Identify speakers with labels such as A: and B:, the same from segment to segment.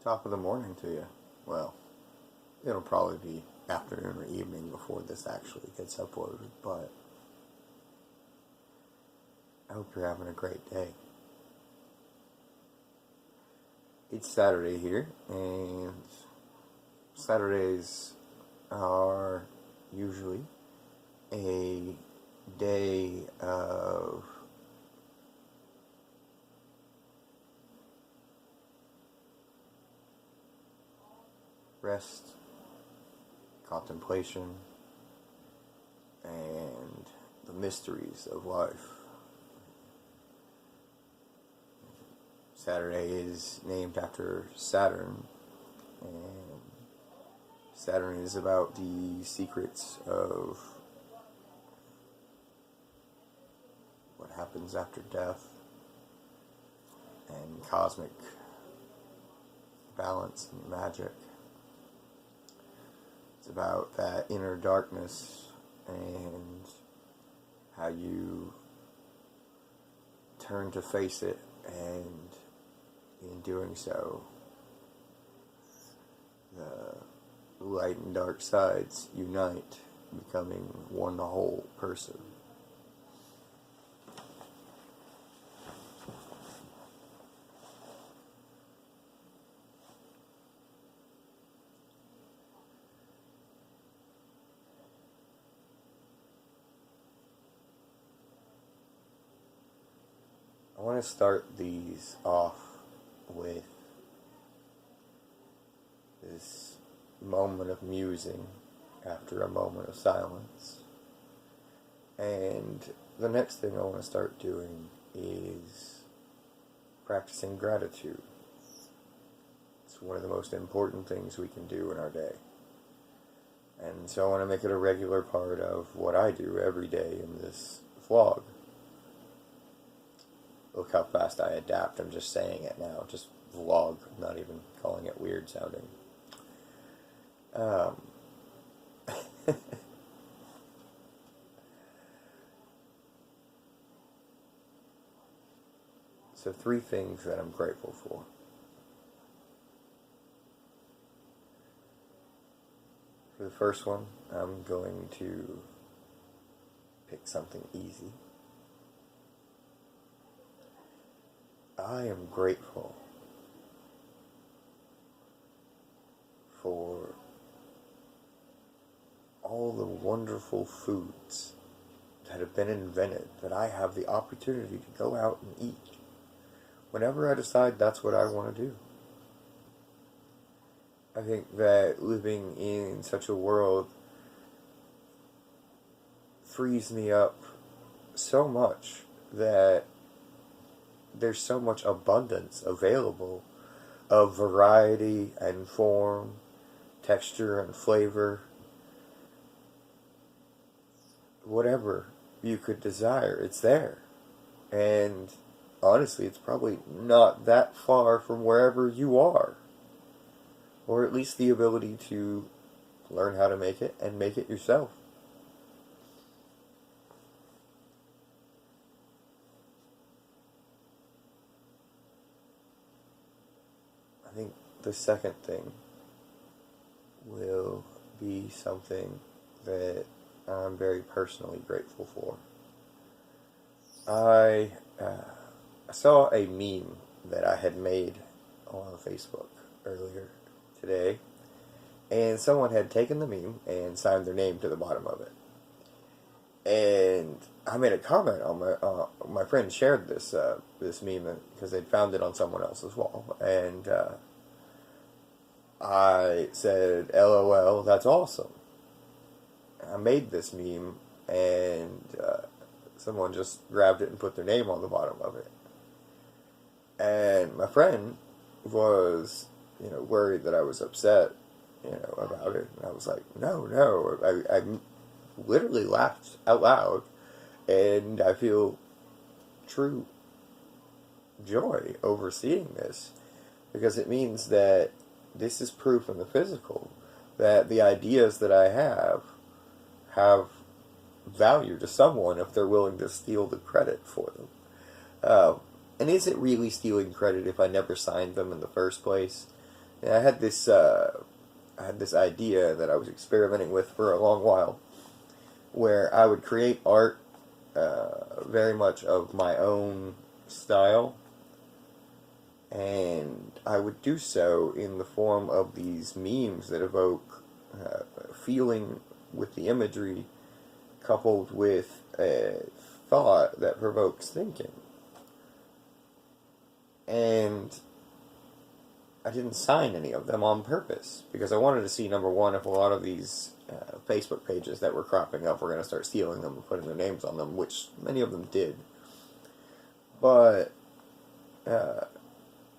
A: Top of the morning to you. Well, it'll probably be afternoon or evening before this actually gets uploaded, but I hope you're having a great day. It's Saturday here, and Saturdays are usually a day of rest, contemplation, and the mysteries of life. Saturday is named after Saturn, and Saturn is about the secrets of what happens after death and cosmic balance and magic. It's about that inner darkness and how you turn to face it, and in doing so, the light and dark sides unite, becoming one whole person. I want to start these off with this moment of musing after a moment of silence. And the next thing I want to start doing is practicing gratitude. It's one of the most important things we can do in our day. And so I want to make it a regular part of what I do every day in this vlog. Look how fast I adapt. I'm just saying it now. Just vlog. I'm not even calling it weird sounding. So 3 things that I'm grateful for. For the first one, I'm going to pick something easy. I am grateful for all the wonderful foods that have been invented that I have the opportunity to go out and eat whenever I decide that's what I want to do. I think that living in such a world frees me up so much that there's so much abundance available of variety and form, texture and flavor, whatever you could desire, it's there. And honestly, it's probably not that far from wherever you are, or at least the ability to learn how to make it and make it yourself. I think the second thing will be something that I'm very personally grateful for. I saw a meme that I had made on Facebook earlier today, and someone had taken the meme and signed their name to the bottom of it. And I made a comment on my friend shared this meme because they'd found it on someone else's wall, and I said, "LOL, that's awesome." I made this meme, and someone just grabbed it and put their name on the bottom of it. And my friend was, worried that I was upset, about it. And I was like, no. I literally laughed out loud, and I feel true joy over seeing this, because it means that this is proof in the physical that the ideas that I have value to someone if they're willing to steal the credit for them. And is it really stealing credit if I never signed them in the first place? And I had this idea that I was experimenting with for a long while, where I would create art very much of my own style, and I would do so in the form of these memes that evoke feeling with the imagery, coupled with a thought that provokes thinking. And I didn't sign any of them on purpose, because I wanted to see, number one, if a lot of these Facebook pages that were cropping up were going to start stealing them and putting their names on them, which many of them did. But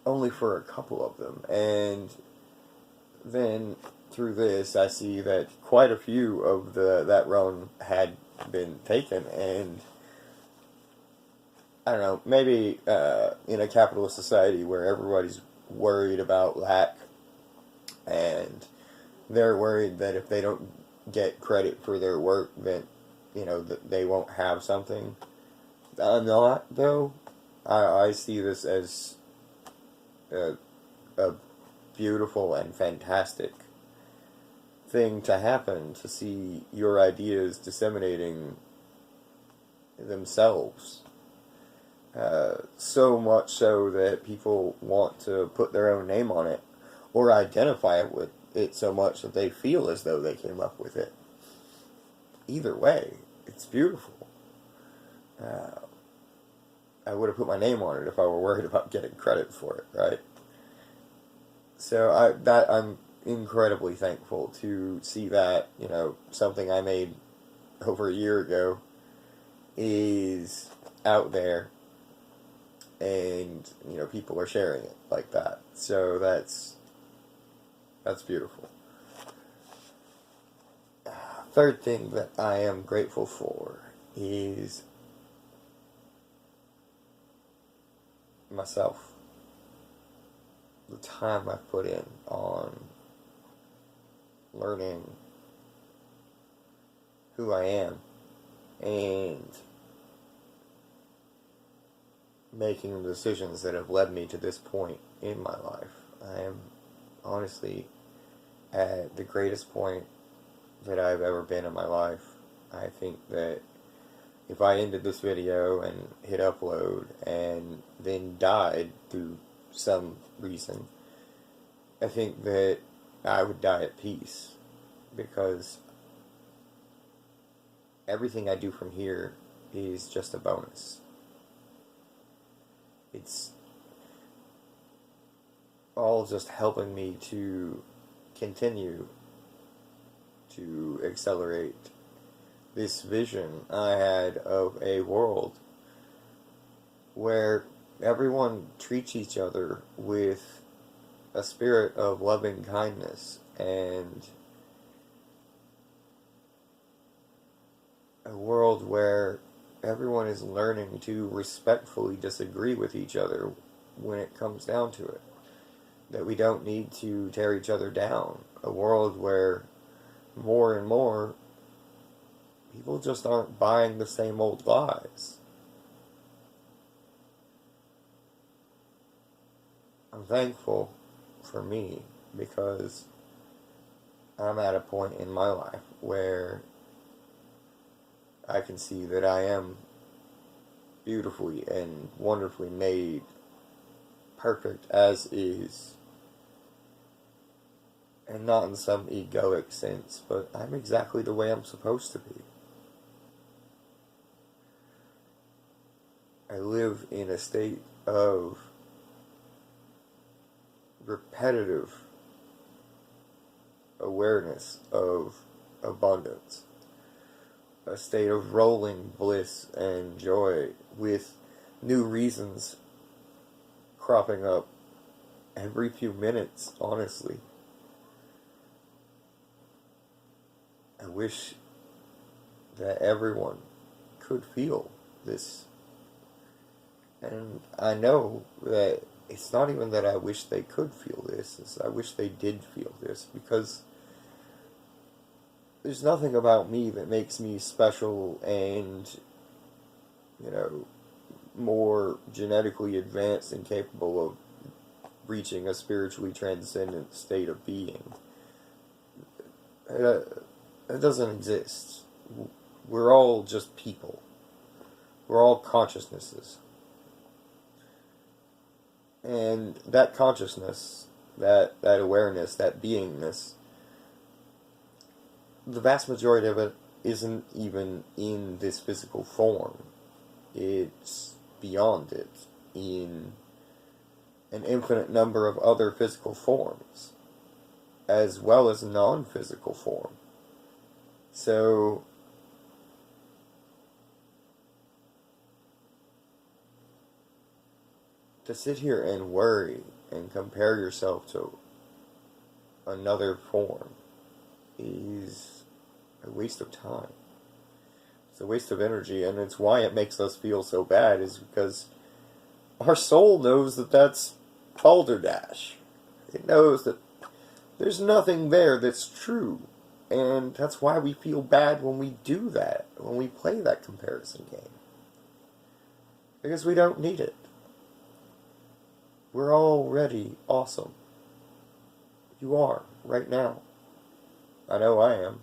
A: only for a couple of them. And then through this, I see that quite a few of that run had been taken, and I don't know, maybe in a capitalist society where everybody's worried about lack, and they're worried that if they don't get credit for their work, that, that they won't have something. I'm not, though. I see this as a beautiful and fantastic thing to happen, to see your ideas disseminating themselves. So much so that people want to put their own name on it, or identify it with it so much that they feel as though they came up with it. Either way, it's beautiful. I would have put my name on it if I were worried about getting credit for it, right? So I'm incredibly thankful to see that, something I made over a year ago is out there, and people are sharing it like that. So that's beautiful. Third thing that I am grateful for is myself. The time I've put in on learning who I am and making the decisions that have led me to this point in my life. I am honestly at the greatest point that I've ever been in my life. I think that if I ended this video and hit upload and then died through some reason, I think that I would die at peace, because everything I do from here is just a bonus. It's all just helping me to continue to accelerate this vision I had of a world where everyone treats each other with a spirit of loving kindness, and a world where everyone is learning to respectfully disagree with each other when it comes down to it. That we don't need to tear each other down. A world where more and more people just aren't buying the same old lies. I'm thankful for me, because I'm at a point in my life where I can see that I am beautifully and wonderfully made, perfect as is, and not in some egoic sense, but I'm exactly the way I'm supposed to be. I live in a state of repetitive awareness of abundance, a state of rolling bliss and joy, with new reasons cropping up every few minutes, honestly. I wish that everyone could feel this. And I know that it's not even that I wish they could feel this, it's I wish they did feel this, because there's nothing about me that makes me special and, more genetically advanced and capable of reaching a spiritually transcendent state of being. It doesn't exist. We're all just people. We're all consciousnesses. And that consciousness, that awareness, that beingness, the vast majority of it isn't even in this physical form. It's beyond it in an infinite number of other physical forms, as well as non-physical form. So, to sit here and worry and compare yourself to another form is a waste of time. It's a waste of energy, and it's why it makes us feel so bad, is because our soul knows that that's balderdash. It knows that there's nothing there that's true, and that's why we feel bad when we do that, when we play that comparison game. Because we don't need it. We're already awesome. You are, right now. I know I am.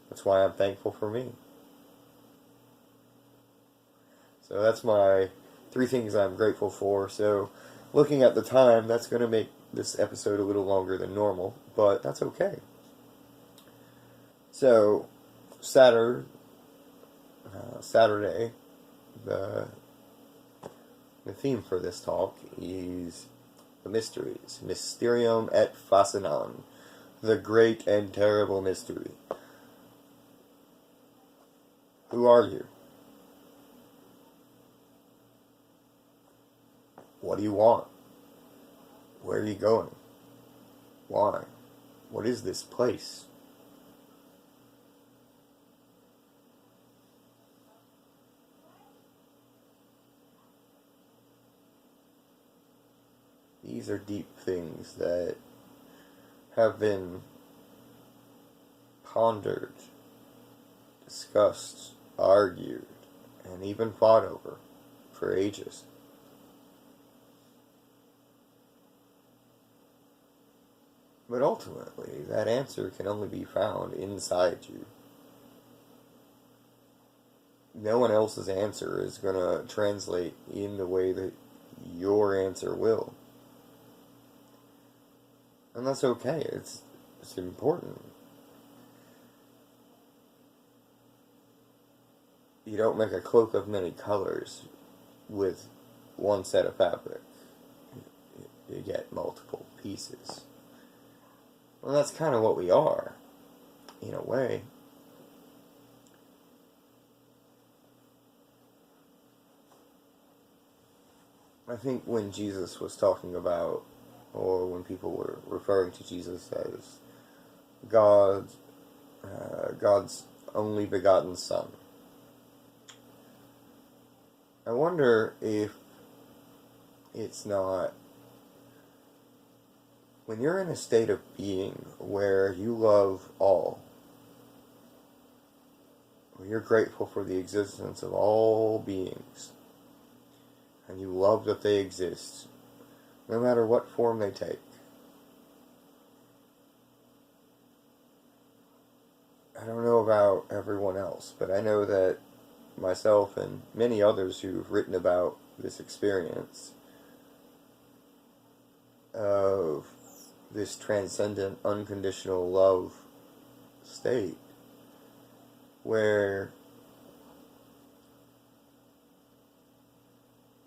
A: That's why I'm thankful for me. So that's my 3 things I'm grateful for. So looking at the time, that's going to make this episode a little longer than normal, but that's okay. So Saturday, the theme for this talk is the mysteries. Mysterium et Fascinam. The great and terrible mystery. Who are you? What do you want? Where are you going? Why? What is this place? These are deep things that have been pondered, discussed, argued, and even fought over for ages. But ultimately, that answer can only be found inside you. No one else's answer is going to translate in the way that your answer will. And that's okay. It's important. You don't make a cloak of many colors with one set of fabric. You get multiple pieces. Well, that's kind of what we are, in a way. I think when Jesus was talking about, or when people were referring to Jesus as God's only begotten Son, I wonder if it's not, when you're in a state of being where you love all, where you're grateful for the existence of all beings, and you love that they exist, no matter what form they take. I don't know about everyone else, but I know that myself and many others who've written about this experience of this transcendent, unconditional love state, where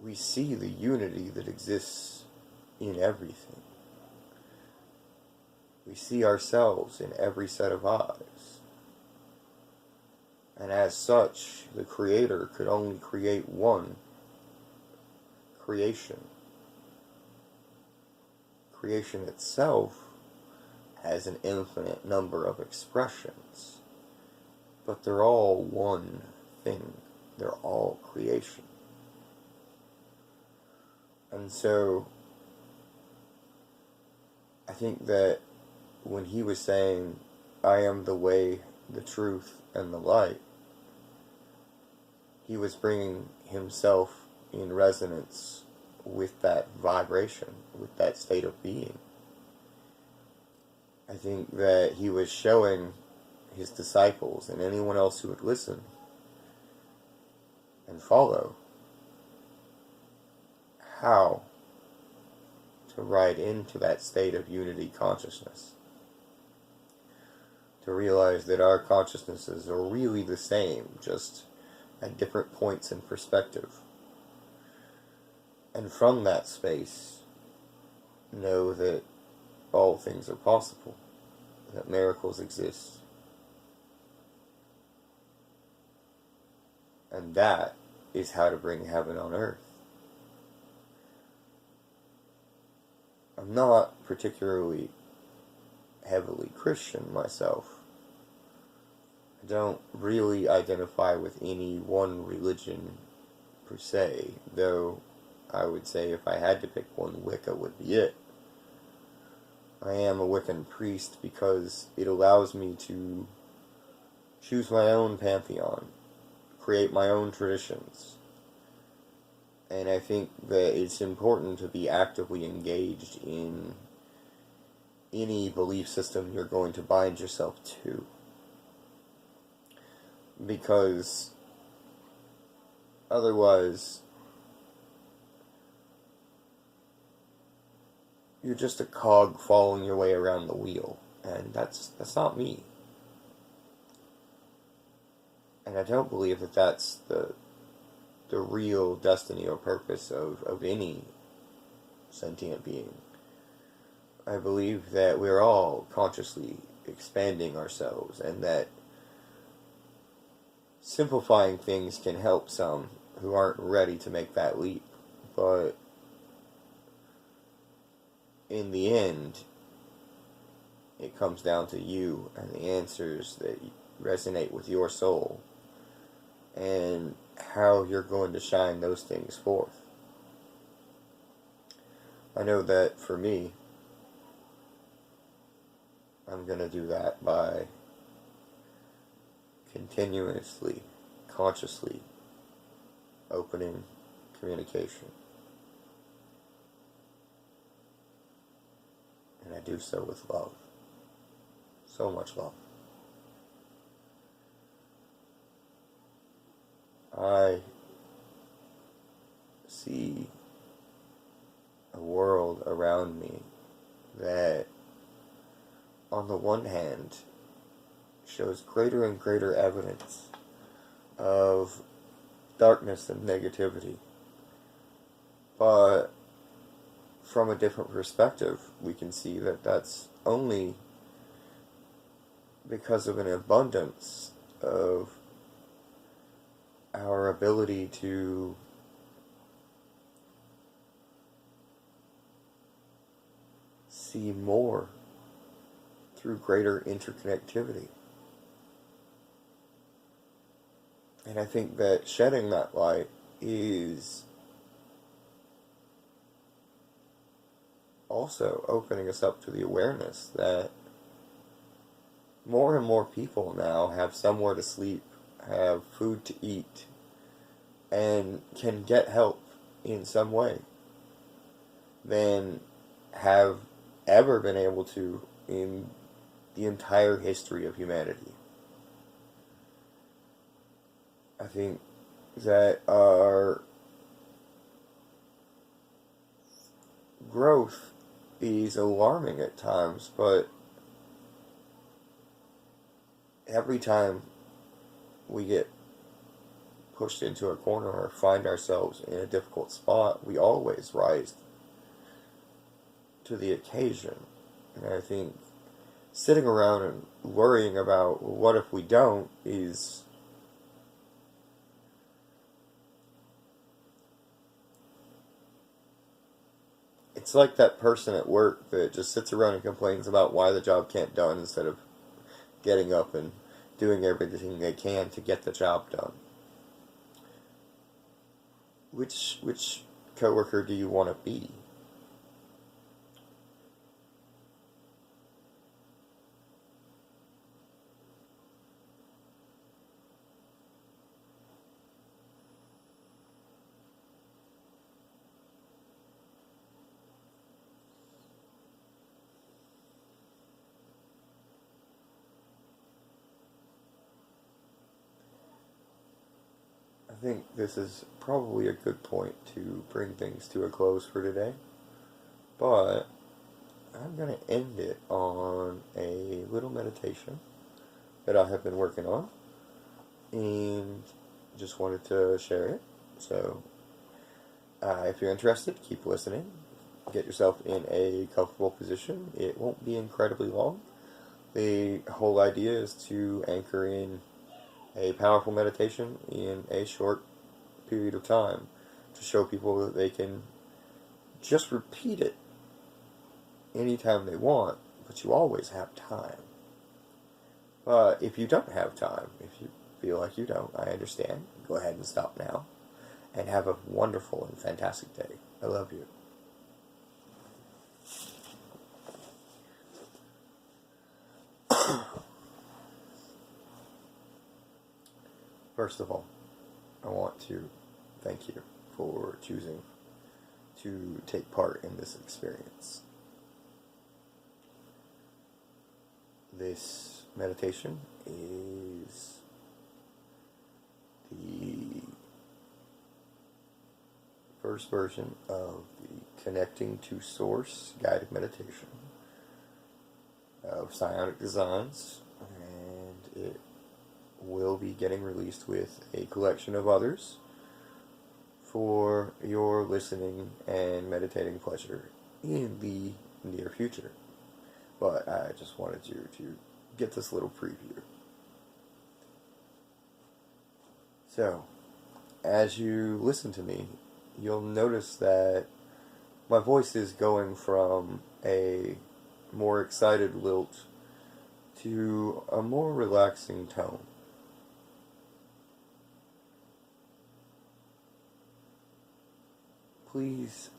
A: we see the unity that exists in everything. We see ourselves in every set of eyes. And as such, the Creator could only create one creation. Creation itself has an infinite number of expressions, but they're all one thing. They're all creation. And so, I think that when he was saying, I am the way, the truth, and the light, he was bringing himself in resonance with that vibration, with that state of being. I think that he was showing his disciples and anyone else who would listen and follow how to ride into that state of unity consciousness. To realize that our consciousnesses are really the same, just at different points in perspective. And from that space, know that all things are possible, that miracles exist. And that is how to bring heaven on earth. I'm not particularly heavily Christian myself. I don't really identify with any one religion per se, though I would say if I had to pick one, Wicca would be it. I am a Wiccan priest because it allows me to choose my own pantheon, create my own traditions. And I think that it's important to be actively engaged in any belief system you're going to bind yourself to. Because otherwise, you're just a cog following your way around the wheel. And that's not me. And I don't believe that that's the real destiny or purpose of any sentient being. I believe that we're all consciously expanding ourselves, and that simplifying things can help some who aren't ready to make that leap. But in the end, it comes down to you and the answers that resonate with your soul, and how you're going to shine those things forth. I know that for me, I'm going to do that by continuously, consciously opening communication. And I do so with love. So much love. I see a world around me that, on the one hand, shows greater and greater evidence of darkness and negativity. But from a different perspective, we can see that that's only because of an abundance of our ability to see more through greater interconnectivity. And I think that shedding that light is also opening us up to the awareness that more and more people now have somewhere to sleep, have food to eat, and can get help in some way than have ever been able to in the entire history of humanity. I think that our growth is alarming at times, but every time we get pushed into a corner or find ourselves in a difficult spot, we always rise to the occasion. And I think sitting around and worrying about, well, what if we don't, is it's like that person at work that just sits around and complains about why the job can't done instead of getting up and doing everything they can to get the job done. Which coworker do you want to be? think this is probably a good point to bring things to a close for today, but I'm going to end it on a little meditation that I have been working on, and just wanted to share it. So, if you're interested, keep listening. Get yourself in a comfortable position. It won't be incredibly long. The whole idea is to anchor in a powerful meditation in a short period of time to show people that they can just repeat it anytime they want, but you always have time. But if you don't have time, if you feel like you don't, I understand. Go ahead and stop now. And have a wonderful and fantastic day. I love you. First of all, I want to thank you for choosing to take part in this experience. This meditation is the first version of the Connecting to Source guided meditation of Psionic Designs, and it will be getting released with a collection of others for your listening and meditating pleasure in the near future. But I just wanted you to get this little preview. So, as you listen to me, you'll notice that my voice is going from a more excited lilt to a more relaxing tone. Please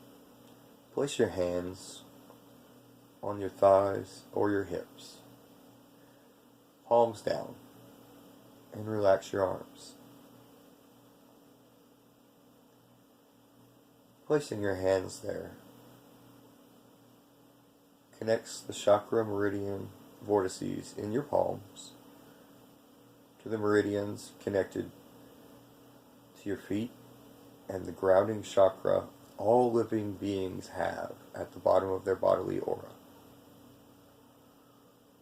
A: place your hands on your thighs or your hips, palms down, and relax your arms. Placing your hands there connects the chakra meridian vortices in your palms to the meridians connected to your feet and the grounding chakra all living beings have at the bottom of their bodily aura.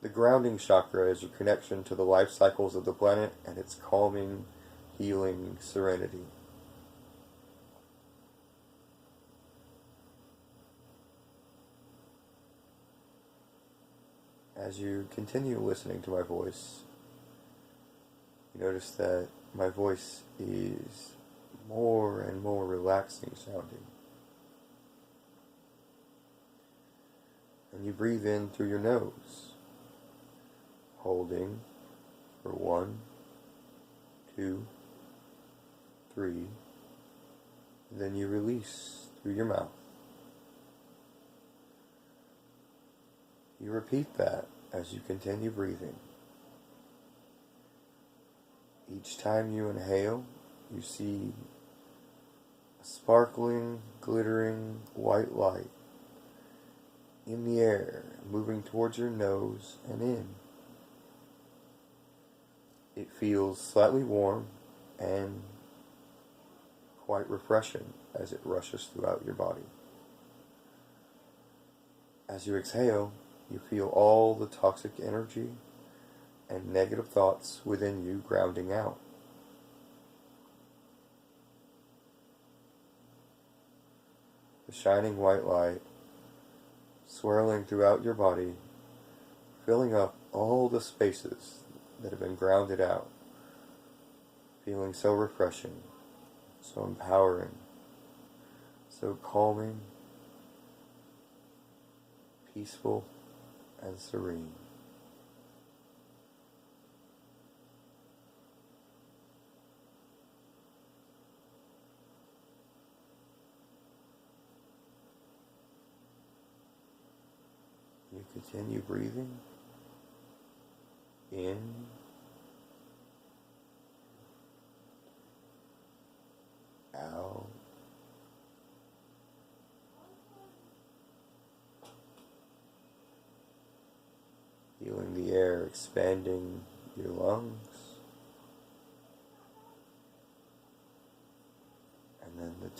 A: The grounding chakra is your connection to the life cycles of the planet and its calming, healing serenity. As you continue listening to my voice, you notice that my voice is more and more relaxing sounding. And you breathe in through your nose, holding for 1, 2, 3, and then you release through your mouth. You repeat that as you continue breathing. Each time you inhale, you see a sparkling, glittering white light in the air, moving towards your nose and in. It feels slightly warm and quite refreshing as it rushes throughout your body. As you exhale, you feel all the toxic energy and negative thoughts within you grounding out. The shining white light swirling throughout your body, filling up all the spaces that have been grounded out, feeling so refreshing, so empowering, so calming, peaceful, and serene. You continue breathing in, out, feeling the air expanding your lungs,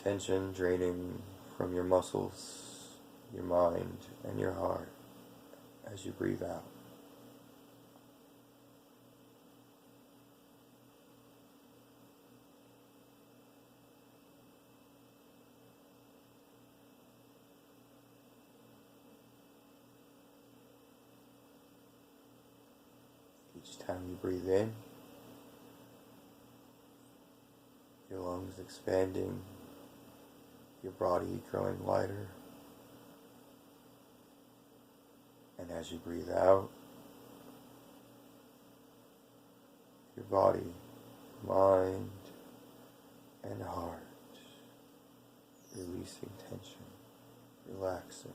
A: Tension draining from your muscles, your mind, and your heart as you breathe out. Each time you breathe in, your lungs expanding, your body growing lighter. And as you breathe out, your body, mind, and heart releasing tension, relaxing.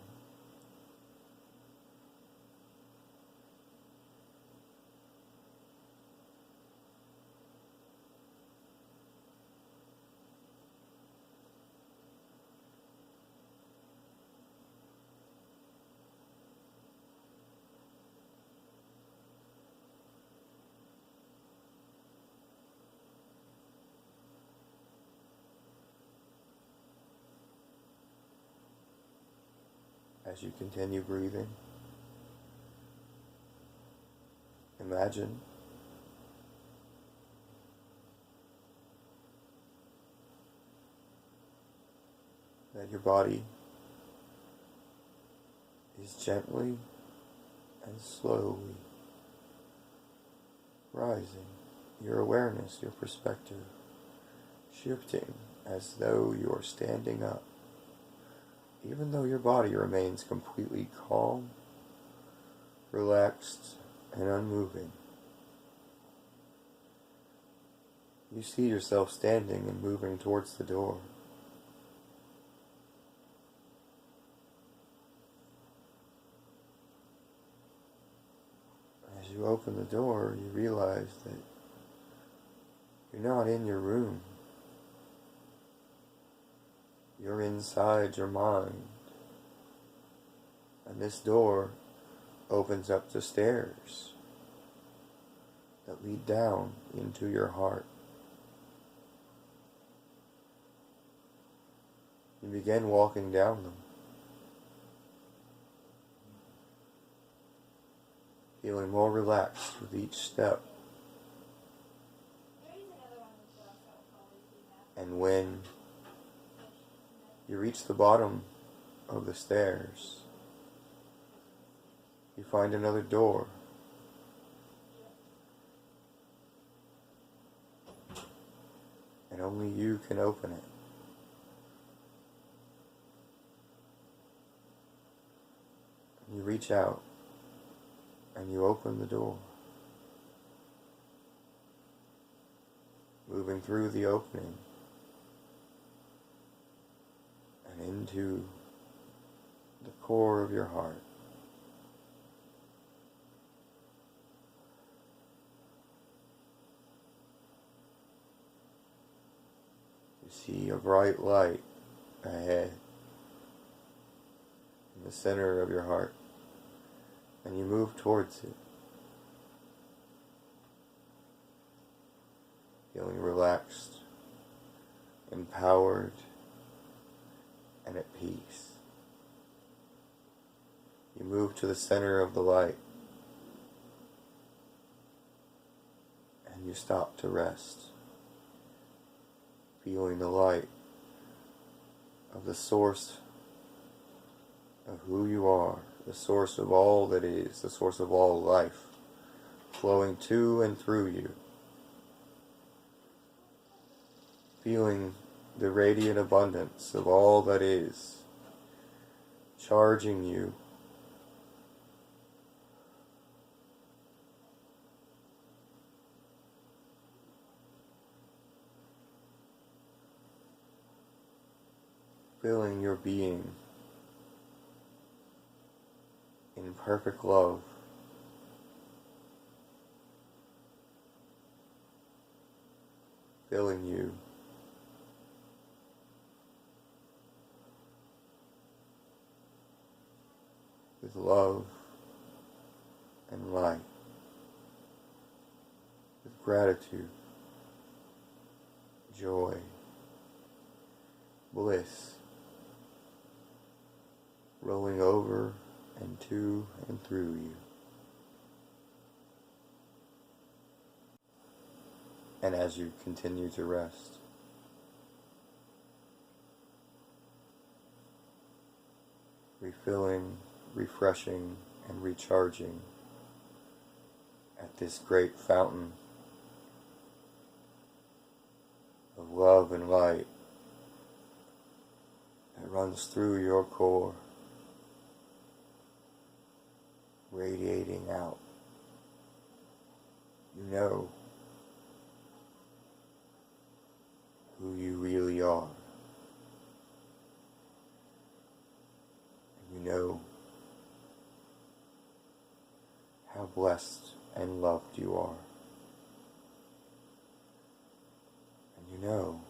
A: As you continue breathing, imagine that your body is gently and slowly rising, your awareness, your perspective shifting as though you are standing up. Even though your body remains completely calm, relaxed, and unmoving, you see yourself standing and moving towards the door. As you open the door, you realize that you're not in your room. You're inside your mind. And this door opens up the stairs that lead down into your heart. You begin walking down them, feeling more relaxed with each step. And when you reach the bottom of the stairs, you find another door. And only you can open it. You reach out and you open the door. Moving through the opening and into the core of your heart. You see a bright light ahead in the center of your heart, and you move towards it, feeling relaxed, empowered, and at peace. You move to the center of the light, and you stop to rest, feeling the light of the source of who you are, the source of all that is, the source of all life, flowing to and through you. Feeling the radiant abundance of all that is, charging you. Filling your being in perfect love. Filling you with love and light, with gratitude, joy, bliss rolling over and to and through you. And as you continue to rest, refilling, refreshing, and recharging at this great fountain of love and light that runs through your core, radiating out. You know who you really are. You know how blessed and loved you are. And you know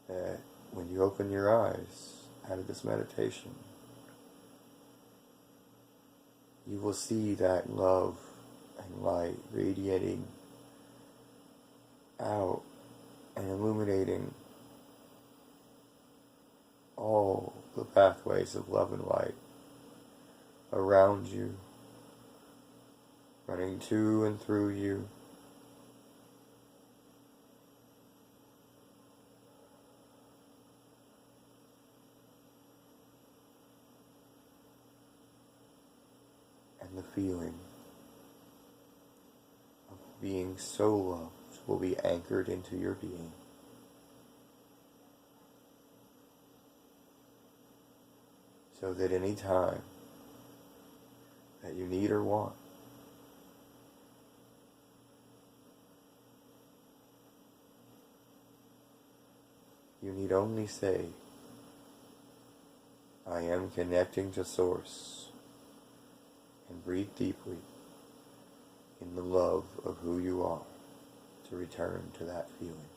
A: that when you open your eyes out of this meditation, you will see that love and light radiating out and illuminating all the pathways of love and light around you, running to and through you, and the feeling of being so loved will be anchored into your being. So that any time that you need or want, you need only say, I am connecting to Source, and breathe deeply in the love of who you are to return to that feeling.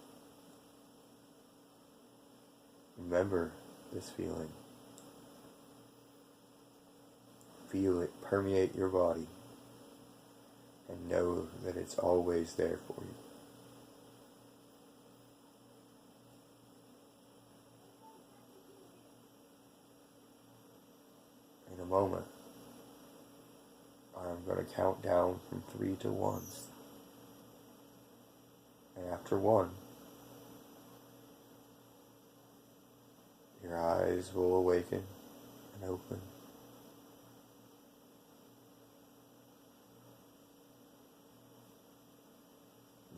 A: Remember this feeling. Feel it permeate your body and know that it's always there for you. In a moment, I'm going to count down from 3 to 1. And after 1, your eyes will awaken and open.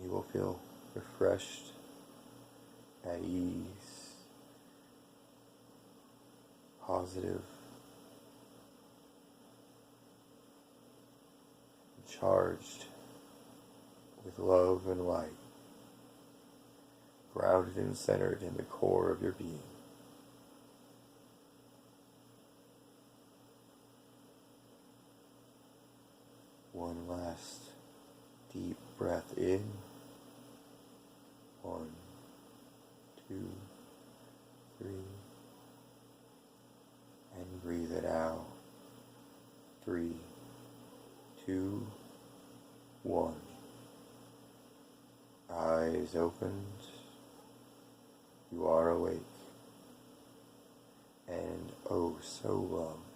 A: You will feel refreshed, at ease, positive, charged with love and light, grounded and centered in the core of your being. One last deep breath in. 1, 2, 3, and breathe it out. 3, 2, 1. Eyes opened. You are awake and oh so loved.